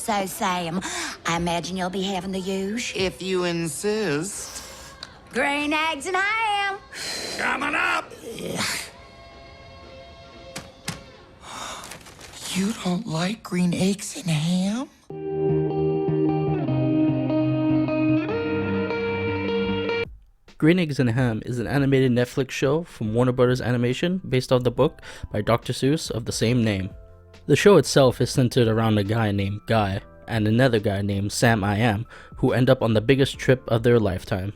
So, Sam, I imagine you'll be having the huge. If you insist. Green eggs and ham. Coming up! You don't like green eggs and ham? Green Eggs and Ham is an animated Netflix show from Warner Bros. Animation based on the book by Dr. Seuss of the same name. The show itself is centered around a guy named Guy and another guy named Sam I Am, who end up on the biggest trip of their lifetime.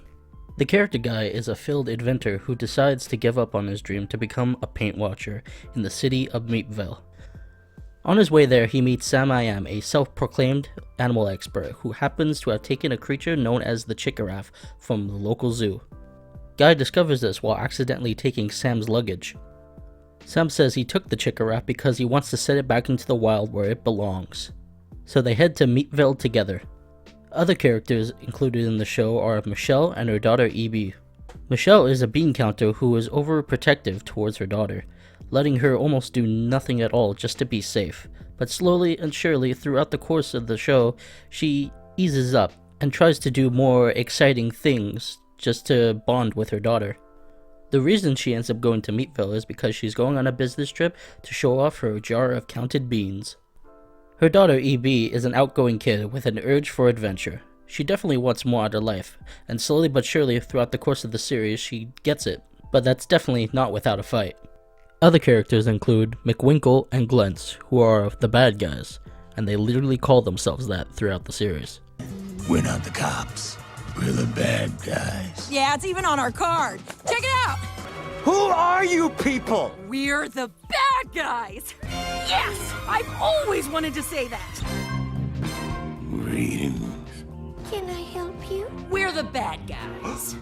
The character Guy is a failed inventor who decides to give up on his dream to become a paint watcher in the city of Meatville. On his way there, he meets Sam I Am, a self-proclaimed animal expert who happens to have taken a creature known as the Chickaraff from the local zoo. Guy discovers this while accidentally taking Sam's luggage. Sam says he took the Chickaraff because he wants to set it back into the wild where it belongs. So they head to Meatville together. Other characters included in the show are Michelle and her daughter E.B. Michelle is a bean counter who is overprotective towards her daughter, letting her almost do nothing at all just to be safe. But slowly and surely throughout the course of the show, she eases up and tries to do more exciting things just to bond with her daughter. The reason she ends up going to Meatville is because she's going on a business trip to show off her jar of counted beans. Her daughter E.B. is an outgoing kid with an urge for adventure. She definitely wants more out of life, and slowly but surely throughout the course of the series she gets it, but that's definitely not without a fight. Other characters include McWinkle and Glentz, who are the bad guys, and they literally call themselves that throughout the series. We're not the cops. We're the bad guys. Yeah, it's even on our card. Check it out. Who are you people? We're the bad guys. Yes, I've always wanted to say that. Greetings. Can I help you? We're the bad guys.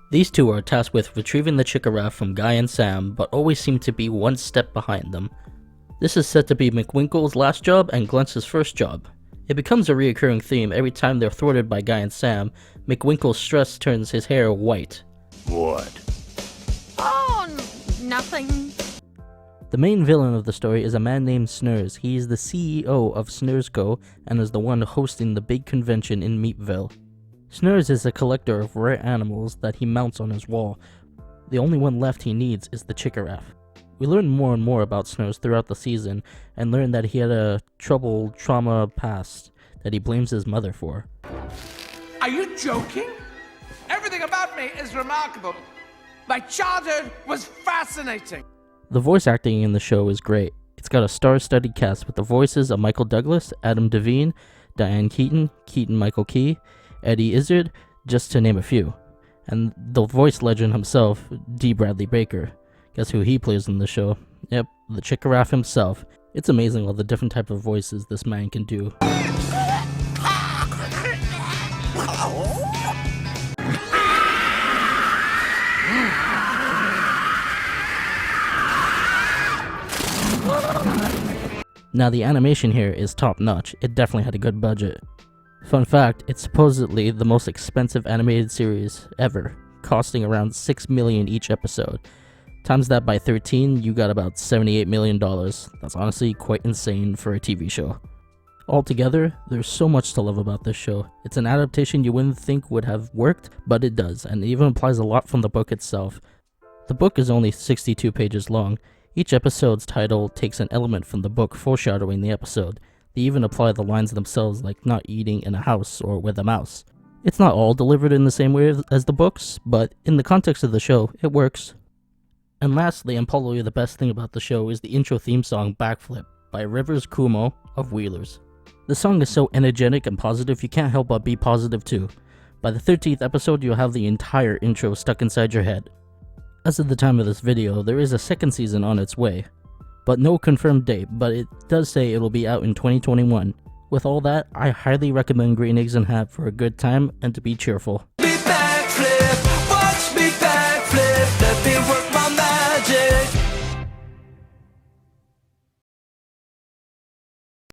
These two are tasked with retrieving the Chickaraff from Guy and Sam, but always seem to be one step behind them. This is said to be McWinkle's last job and Glentz's first job. It becomes a reoccurring theme every time they're thwarted by Guy and Sam. McWinkle's stress turns his hair white. What? Oh, nothing. The main villain of the story is a man named Snurs. He is the CEO of Snurs Co. and is the one hosting the big convention in Meatville. Snurs is a collector of rare animals that he mounts on his wall. The only one left he needs is the Chickaraff. We learn more and more about Snurs throughout the season and learn that he had a trauma past that he blames his mother for. Are you joking? Everything about me is remarkable. My childhood was fascinating. The voice acting in the show is great. It's got a star-studded cast with the voices of Michael Douglas, Adam Devine, Diane Keaton, Keaton-Michael Key, Eddie Izzard, just to name a few. And the voice legend himself, D. Bradley Baker. Guess who he plays in the show? Yep, the Chickaraff himself. It's amazing all the different type of voices this man can do. Now the animation here is top notch. It definitely had a good budget. Fun fact, it's supposedly the most expensive animated series ever, costing around $6 million each episode. Times that by 13, you got about $78 million. That's honestly quite insane for a TV show. Altogether, there's so much to love about this show. It's an adaptation you wouldn't think would have worked, but it does, and it even applies a lot from the book itself. The book is only 62 pages long. Each episode's title takes an element from the book foreshadowing the episode. They even apply the lines themselves, like not eating in a house or with a mouse. It's not all delivered in the same way as the books, but in the context of the show, it works. And lastly, and probably the best thing about the show, is the intro theme song Backflip by Rivers Cuomo of Wheelers. The song is so energetic and positive you can't help but be positive too. By the 13th episode, you'll have the entire intro stuck inside your head. As of the time of this video, there is a second season on its way, but no confirmed date, but it does say it'll be out in 2021. With all that, I highly recommend Green Eggs and Ham for a good time and to be cheerful.